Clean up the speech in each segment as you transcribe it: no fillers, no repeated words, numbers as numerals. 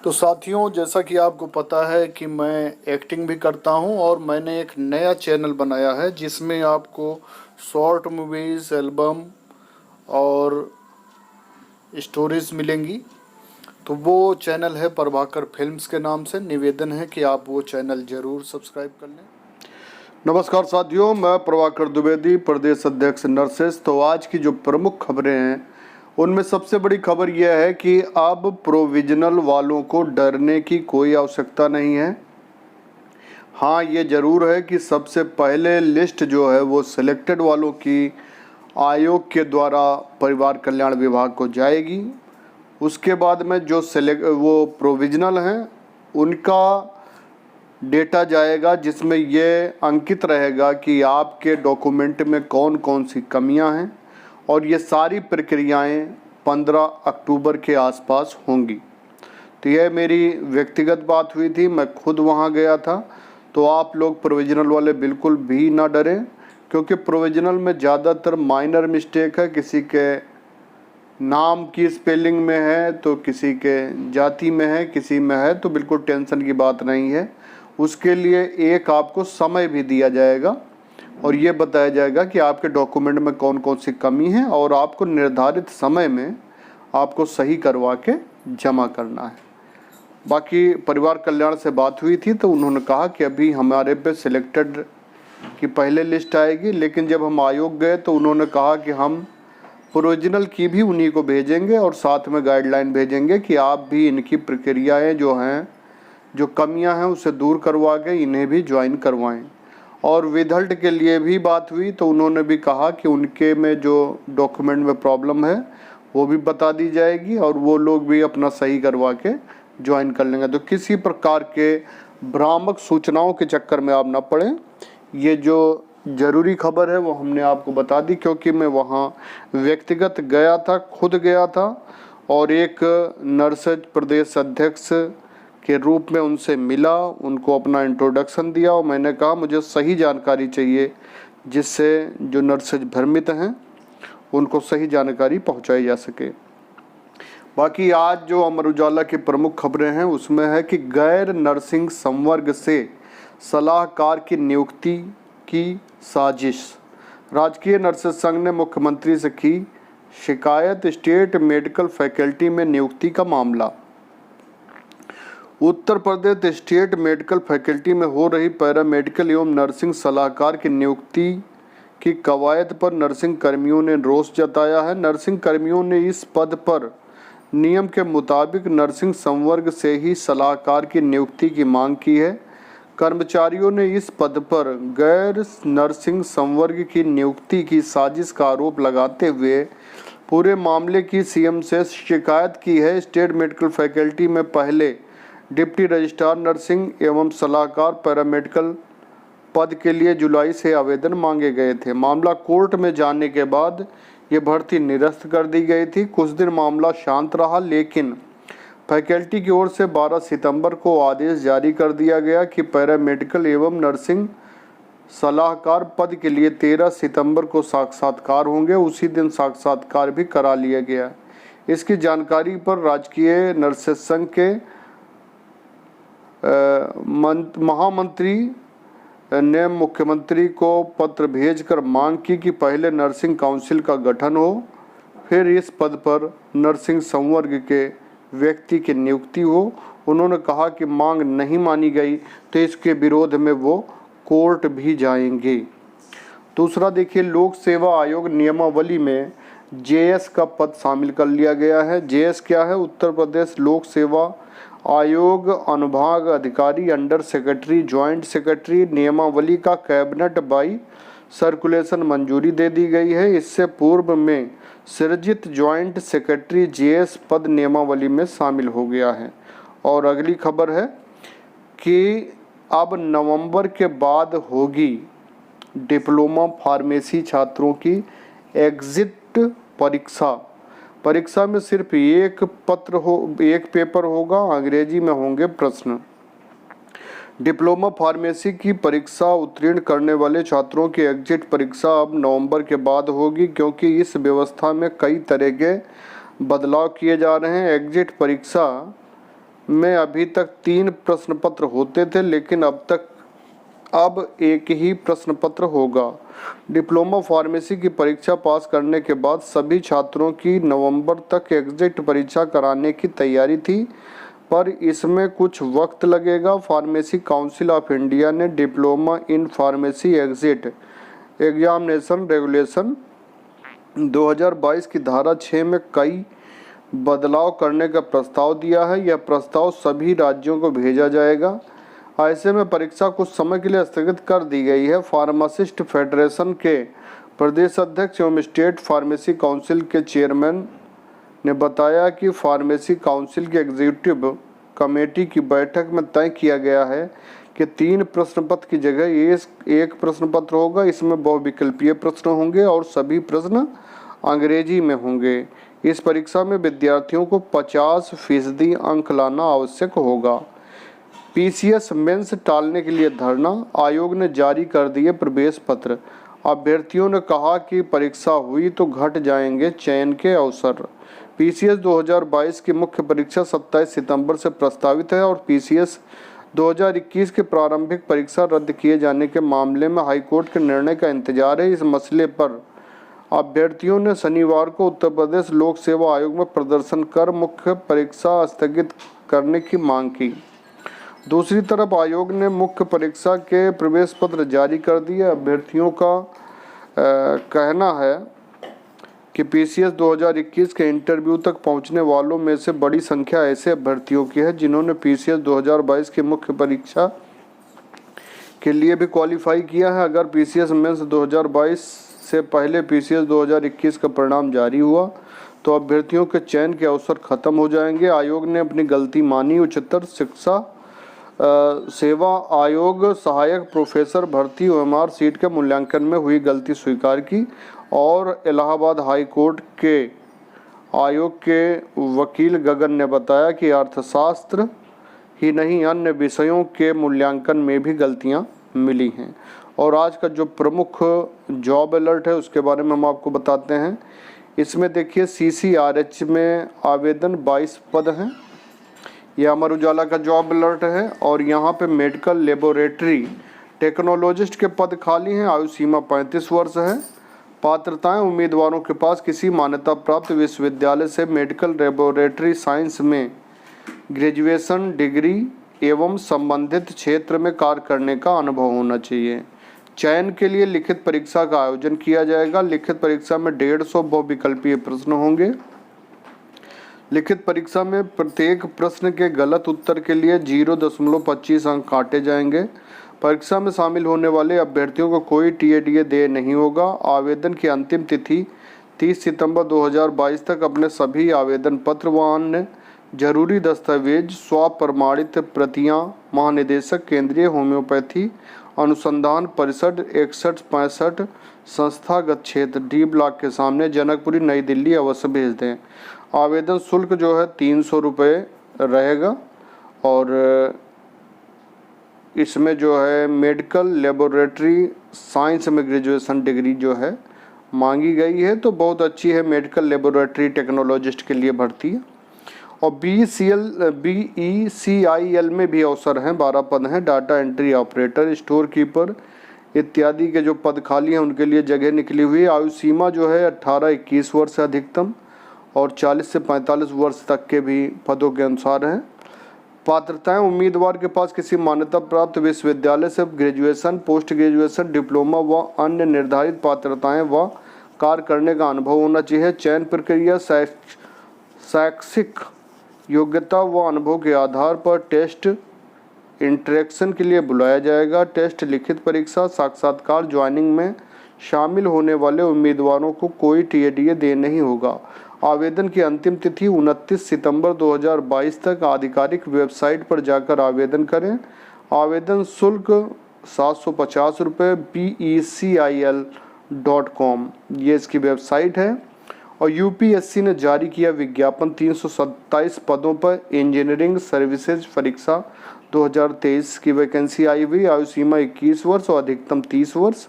तो साथियों, जैसा कि आपको पता है कि मैं एक्टिंग भी करता हूं और मैंने एक नया चैनल बनाया है जिसमें आपको शॉर्ट मूवीज़, एल्बम और स्टोरीज मिलेंगी। तो वो चैनल है प्रभाकर फिल्म्स के नाम से। निवेदन है कि आप वो चैनल ज़रूर सब्सक्राइब कर लें। नमस्कार साथियों, मैं प्रभाकर द्विवेदी, प्रदेश अध्यक्ष नर्सेस। तो आज की जो प्रमुख खबरें हैं उनमें सबसे बड़ी खबर यह है कि अब प्रोविजनल वालों को डरने की कोई आवश्यकता नहीं है। हाँ, ये ज़रूर है कि सबसे पहले लिस्ट जो है वो सिलेक्टेड वालों की आयोग के द्वारा परिवार कल्याण विभाग को जाएगी। उसके बाद में जो वो प्रोविजनल हैं उनका डेटा जाएगा, जिसमें ये अंकित रहेगा कि आपके डॉक्यूमेंट में कौन कौन सी कमियां हैं, और ये सारी प्रक्रियाएं 15 अक्टूबर के आसपास होंगी। तो यह मेरी व्यक्तिगत बात हुई थी, मैं खुद वहां गया था। तो आप लोग प्रोविजनल वाले बिल्कुल भी ना डरें, क्योंकि प्रोविजनल में ज़्यादातर माइनर मिस्टेक है। किसी के नाम की स्पेलिंग में है तो किसी के जाति में है, किसी में है, तो बिल्कुल टेंशन की बात नहीं है। उसके लिए एक आपको समय भी दिया जाएगा और ये बताया जाएगा कि आपके डॉक्यूमेंट में कौन कौन सी कमी है, और आपको निर्धारित समय में आपको सही करवा के जमा करना है। बाकी परिवार कल्याण से बात हुई थी तो उन्होंने कहा कि अभी हमारे पे सिलेक्टेड की पहले लिस्ट आएगी, लेकिन जब हम आयोग गए तो उन्होंने कहा कि हम प्रोविजनल की भी उन्हीं को भेजेंगे और साथ में गाइडलाइन भेजेंगे कि आप भी इनकी प्रक्रियाएं जो हैं, जो कमियां हैं, उसे दूर करवा के इन्हें भी ज्वाइन करवाएं। और विदल्ट के लिए भी बात हुई तो उन्होंने भी कहा कि उनके में जो डॉक्यूमेंट में प्रॉब्लम है वो भी बता दी जाएगी और वो लोग भी अपना सही करवा के ज्वाइन कर लेंगे। तो किसी प्रकार के भ्रामक सूचनाओं के चक्कर में आप ना पड़ें। ये जो ज़रूरी खबर है वो हमने आपको बता दी, क्योंकि मैं वहाँ व्यक्तिगत गया था, खुद गया था, और एक नर्सेज प्रदेश अध्यक्ष के रूप में उनसे मिला, उनको अपना इंट्रोडक्शन दिया और मैंने कहा मुझे सही जानकारी चाहिए, जिससे जो नर्सेज भ्रमित हैं उनको सही जानकारी पहुंचाई जा सके। बाकी आज जो अमर उजाला की प्रमुख खबरें हैं उसमें है कि गैर नर्सिंग संवर्ग से सलाहकार की नियुक्ति की साजिश। राजकीय नर्सेज संघ ने मुख्यमंत्री से की शिकायत, स्टेट मेडिकल फैकल्टी में नियुक्ति का मामला। Uttar Pradesh state medical faculty में हो रही पैरामेडिकल एवं नर्सिंग सलाहकार की नियुक्ति की कवायद पर नर्सिंग कर्मियों ने रोष जताया है। नर्सिंग कर्मियों ने इस पद पर नियम के मुताबिक नर्सिंग संवर्ग से ही सलाहकार की नियुक्ति की मांग की है। कर्मचारियों ने इस पद पर गैर नर्सिंग संवर्ग की नियुक्ति की साजिश का आरोप लगाते हुए पूरे मामले की सीएम से शिकायत की है। स्टेट मेडिकल फैकल्टी में पहले डिप्टी रजिस्ट्रार नर्सिंग एवं सलाहकार पैरामेडिकल पद के लिए जुलाई से आवेदन मांगे गए थे। मामला कोर्ट में जाने के बाद ये भर्ती निरस्त कर दी गई थी। कुछ दिन मामला शांत रहा, लेकिन फैकल्टी की ओर से 12 सितंबर को आदेश जारी कर दिया गया कि पैरामेडिकल एवं नर्सिंग सलाहकार पद के लिए 13 सितंबर को साक्षात्कार होंगे। उसी दिन साक्षात्कार भी करा लिया गया। इसकी जानकारी पर राजकीय नर्सेज संघ के महामंत्री ने मुख्यमंत्री को पत्र भेजकर मांग की कि पहले नर्सिंग काउंसिल का गठन हो, फिर इस पद पर नर्सिंग संवर्ग के व्यक्ति की नियुक्ति हो। उन्होंने कहा कि मांग नहीं मानी गई तो इसके विरोध में वो कोर्ट भी जाएंगे। दूसरा देखिए, लोक सेवा आयोग नियमावली में जेएस का पद शामिल कर लिया गया है। जेएस क्या है? उत्तर प्रदेश लोक सेवा आयोग अनुभाग अधिकारी, अंडर सेक्रेटरी, ज्वाइंट सेक्रेटरी। नियमावली का कैबिनेट बाई सर्कुलेशन मंजूरी दे दी गई है। इससे पूर्व में सृजित ज्वाइंट सेक्रेटरी जेएस पद नियमावली में शामिल हो गया है। और अगली खबर है कि अब नवंबर के बाद होगी डिप्लोमा फार्मेसी छात्रों की एग्जिट परीक्षा में सिर्फ एक पेपर होगा, अंग्रेजी में होंगे प्रश्न। डिप्लोमा फार्मेसी की परीक्षा उत्तीर्ण करने वाले छात्रों की एग्जिट परीक्षा अब नवंबर के बाद होगी, क्योंकि इस व्यवस्था में कई तरह के बदलाव किए जा रहे हैं। एग्जिट परीक्षा में अभी तक 3 प्रश्न पत्र होते थे, लेकिन अब एक ही प्रश्न पत्र होगा। डिप्लोमा फार्मेसी की परीक्षा पास करने के बाद सभी छात्रों की नवंबर तक एग्जिट परीक्षा कराने की तैयारी थी, पर इसमें कुछ वक्त लगेगा। फार्मेसी काउंसिल ऑफ इंडिया ने diploma in pharmacy exit examination regulation 2022 की धारा 6 में कई बदलाव करने का प्रस्ताव दिया है। यह प्रस्ताव सभी राज्यों को भेजा जाएगा। ऐसे में परीक्षा कुछ समय के लिए स्थगित कर दी गई है। फार्मासिस्ट फेडरेशन के प्रदेश अध्यक्ष एवं स्टेट फार्मेसी काउंसिल के चेयरमैन ने बताया कि फार्मेसी काउंसिल की एग्जीक्यूटिव कमेटी की बैठक में तय किया गया है कि 3 प्रश्न पत्र की जगह एक प्रश्न पत्र होगा। इसमें बहुविकल्पीय प्रश्न होंगे और सभी प्रश्न अंग्रेजी में होंगे। इस परीक्षा में विद्यार्थियों को 50% अंक लाना आवश्यक होगा। पीसीएस मेंस टालने के लिए धरना, आयोग ने जारी कर दिए प्रवेश पत्र। अभ्यर्थियों ने कहा कि परीक्षा हुई तो घट जाएंगे चयन के अवसर। पीसीएस 2022 की मुख्य परीक्षा 27 सितंबर से प्रस्तावित है और पीसीएस 2021 के प्रारंभिक परीक्षा रद्द किए जाने के मामले में हाईकोर्ट के निर्णय का इंतजार है। इस मसले पर अभ्यर्थियों ने शनिवार को उत्तर प्रदेश लोक सेवा आयोग में प्रदर्शन कर मुख्य परीक्षा स्थगित करने की मांग की। दूसरी तरफ आयोग ने मुख्य परीक्षा के प्रवेश पत्र जारी कर दिए। अभ्यर्थियों का कहना है कि पीसीएस 2021 के इंटरव्यू तक पहुंचने वालों में से बड़ी संख्या ऐसे अभ्यर्थियों की है जिन्होंने पीसीएस 2022 की मुख्य परीक्षा के लिए भी क्वालिफाई किया है। अगर पीसीएस मेंस 2022 से पहले पीसीएस 2021 का परिणाम जारी हुआ तो अभ्यर्थियों के चयन के अवसर खत्म हो जाएंगे। आयोग ने अपनी गलती मानी। उच्चतर शिक्षा सेवा आयोग सहायक प्रोफेसर भर्ती ओएमआर सीट के मूल्यांकन में हुई गलती स्वीकार की और इलाहाबाद हाई कोर्ट के आयोग के वकील गगन ने बताया कि अर्थशास्त्र ही नहीं अन्य विषयों के मूल्यांकन में भी गलतियां मिली हैं। और आज का जो प्रमुख जॉब अलर्ट है उसके बारे में हम आपको बताते हैं। इसमें देखिए सीसीआरएच में आवेदन 22 पद हैं। यह अमर उजाला का जॉब अलर्ट है। और यहाँ पे मेडिकल लेबोरेटरी टेक्नोलॉजिस्ट के पद खाली हैं। आयु सीमा 35 वर्ष है। पात्रताएं उम्मीदवारों के पास किसी मान्यता प्राप्त विश्वविद्यालय से मेडिकल लेबोरेटरी साइंस में ग्रेजुएशन डिग्री एवं संबंधित क्षेत्र में कार्य करने का अनुभव होना चाहिए। चयन के लिए लिखित परीक्षा का आयोजन किया जाएगा। लिखित परीक्षा में 150 बहुविकल्पीय प्रश्न होंगे। लिखित परीक्षा में प्रत्येक प्रश्न के गलत उत्तर के लिए 0.25 अंक काटे जाएंगे। परीक्षा में शामिल होने वाले अभ्यर्थियों को कोई टीएडीए देय नहीं होगा। आवेदन की अंतिम तिथि 30 सितंबर 2022 तक अपने सभी आवेदन पत्र व अन्य जरूरी दस्तावेज स्वप्रमाणित प्रतियां महानिदेशक केंद्रीय होम्योपैथी अनुसंधान परिषद 6165 संस्थागत क्षेत्र डी ब्लॉक के सामने जनकपुरी नई दिल्ली अवश्य भेज दें। आवेदन शुल्क जो है 300 रुपये रहेगा और इसमें जो है मेडिकल लेबोरेटरी साइंस में ग्रेजुएशन डिग्री जो है मांगी गई है, तो बहुत अच्छी है। मेडिकल लेबोरेटरी टेक्नोलॉजिस्ट के लिए भर्ती है। और BECIL में भी अवसर हैं, 12 पद हैं। Data entry operator, store keeper इत्यादि के जो पद खाली हैं उनके लिए जगह निकली हुई है। आयु सीमा जो है 18-21 वर्ष है अधिकतम और 40 से 45 वर्ष तक के भी पदों के अनुसार हैं। पात्रताएं उम्मीदवार के पास किसी मान्यता प्राप्त विश्वविद्यालय से ग्रेजुएशन, पोस्ट ग्रेजुएशन, डिप्लोमा व अन्य निर्धारित पात्रताएं व कार्य करने का अनुभव होना चाहिए। चयन प्रक्रिया शैक्षिक योग्यता व अनुभव के आधार पर टेस्ट इंटरेक्शन के लिए बुलाया जाएगा। टेस्ट, लिखित परीक्षा, साक्षात्कार, ज्वाइनिंग में शामिल होने वाले उम्मीदवारों को कोई टीएडीए देय नहीं होगा। आवेदन की अंतिम तिथि 29 सितंबर 2022 तक। आधिकारिक वेबसाइट पर जाकर आवेदन करें। आवेदन शुल्क 750 रुपये BECIL.com ये इसकी वेबसाइट है। और यूपीएससी ने जारी किया विज्ञापन 327 पदों पर इंजीनियरिंग सर्विसेज परीक्षा 2023 की वैकेंसी आई हुई। आयु सीमा 21 वर्ष और अधिकतम 30 वर्ष।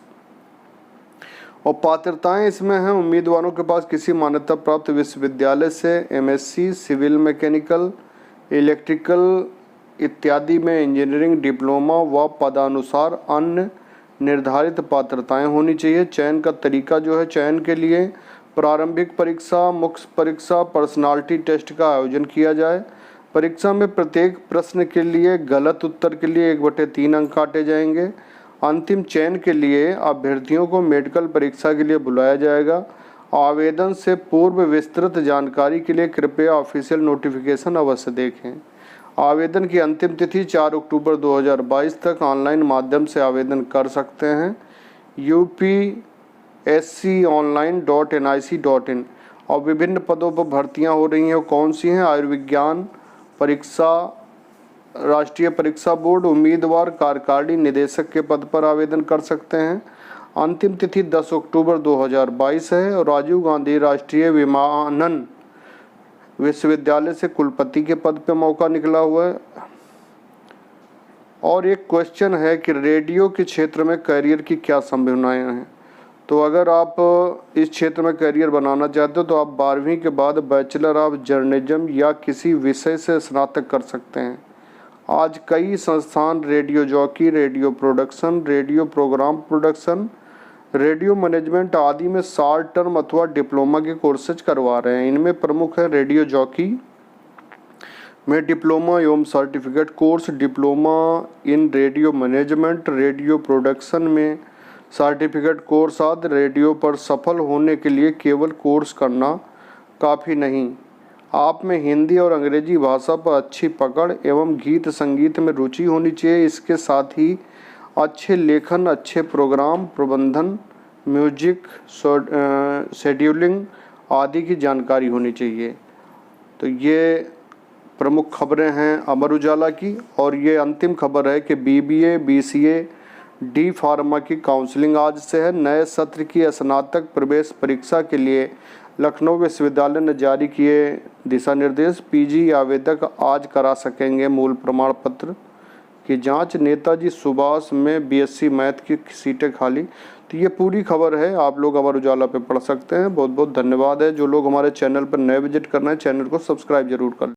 और पात्रताएं इसमें हैं उम्मीदवारों के पास किसी मान्यता प्राप्त विश्वविद्यालय से एमएससी सिविल मैकेनिकल इलेक्ट्रिकल इत्यादि में इंजीनियरिंग डिप्लोमा व पदानुसार अन्य निर्धारित पात्रताएं होनी चाहिए। चयन का तरीका जो है, चयन के लिए प्रारंभिक परीक्षा, मुख्य परीक्षा, पर्सनालिटी टेस्ट का आयोजन किया जाए। परीक्षा में प्रत्येक प्रश्न के लिए गलत उत्तर के लिए 1/3 अंक काटे जाएंगे। अंतिम चयन के लिए अभ्यर्थियों को मेडिकल परीक्षा के लिए बुलाया जाएगा। आवेदन से पूर्व विस्तृत जानकारी के लिए कृपया ऑफिशियल नोटिफिकेशन अवश्य देखें। आवेदन की अंतिम तिथि 4 अक्टूबर 2022 तक ऑनलाइन माध्यम से आवेदन कर सकते हैं। upsconline.nic.in। और विभिन्न पदों पर भर्तियां हो रही हैं, कौन सी हैं? आयुर्विज्ञान परीक्षा, राष्ट्रीय परीक्षा बोर्ड उम्मीदवार कार्यकारिणी निदेशक के पद पर आवेदन कर सकते हैं। अंतिम तिथि 10 अक्टूबर 2022 है। और राजीव गांधी राष्ट्रीय विमानन विश्वविद्यालय से कुलपति के पद पर मौका निकला हुआ है। और एक क्वेश्चन है कि रेडियो के क्षेत्र में करियर की क्या संभावनाएं हैं। तो अगर आप इस क्षेत्र में करियर बनाना चाहते हो तो आप 12वीं के बाद बैचलर ऑफ जर्नलिज्म या किसी विषय से स्नातक कर सकते हैं। आज कई संस्थान radio jockey, radio production, radio program production, radio management आदि में शॉर्ट टर्म अथवा डिप्लोमा के कोर्सेज करवा रहे हैं। इनमें प्रमुख है रेडियो जॉकी में डिप्लोमा एवं certificate course, diploma in radio management, radio production में सर्टिफिकेट कोर्स आदि। रेडियो पर सफल होने के लिए केवल कोर्स करना काफ़ी नहीं, आप में हिंदी और अंग्रेजी भाषा पर अच्छी पकड़ एवं गीत संगीत में रुचि होनी चाहिए। इसके साथ ही अच्छे लेखन, अच्छे प्रोग्राम प्रबंधन, म्यूजिक, शेड्यूलिंग आदि की जानकारी होनी चाहिए। तो ये प्रमुख खबरें हैं अमर उजाला की। और ये अंतिम खबर है कि BBA, BCA, D फार्मा की काउंसलिंग आज से है। नए सत्र की स्नातक प्रवेश परीक्षा के लिए लखनऊ विश्वविद्यालय ने जारी किए दिशा निर्देश। PG आवेदक आज करा सकेंगे मूल प्रमाण पत्र की जांच। नेताजी सुभाष में BSc मैथ की सीटें खाली। तो ये पूरी खबर है, आप लोग अमर उजाला पे पढ़ सकते हैं। बहुत बहुत धन्यवाद है। जो लोग हमारे चैनल पर नए विजिट करना है, चैनल को सब्सक्राइब जरूर कर